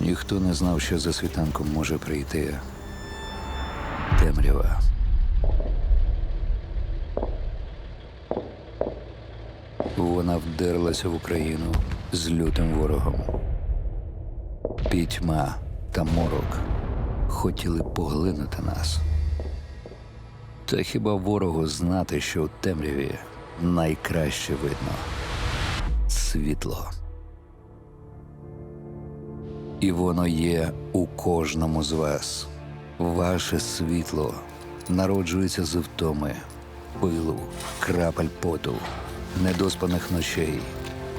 Ніхто не знав, що за світанком може прийти темрява. Вона вдерлася в Україну з лютим ворогом. Пітьма та морок хотіли поглинути нас. Та хіба ворогу знати, що у темряві найкраще видно світло? І воно є у кожному з вас. Ваше світло народжується з втоми, пилу, крапель поту, недоспаних ночей,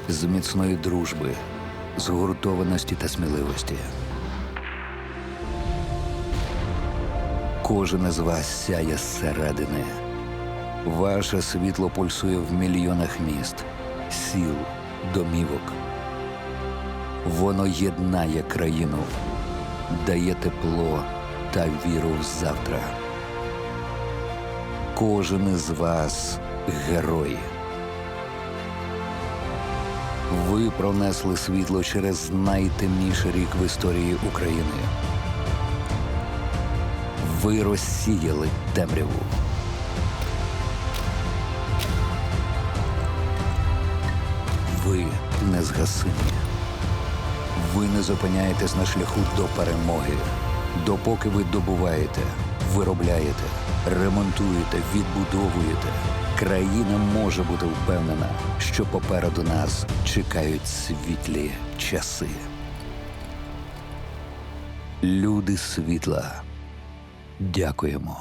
з міцної дружби, згуртованості та сміливості. Кожен із вас сяє зсередини. Ваше світло пульсує в мільйонах міст, сіл, домівок. Воно єднає країну, дає тепло та віру в завтра. Кожен із вас – герой. Ви пронесли світло через найтемніший рік в історії України. Ви розсіяли темряву. Ви незгасимі. Ви не зупиняєтесь на шляху до перемоги, допоки ви добуваєте, виробляєте, ремонтуєте, відбудовуєте. Країна може бути впевнена, що попереду нас чекають світлі часи. Люди світла, дякуємо.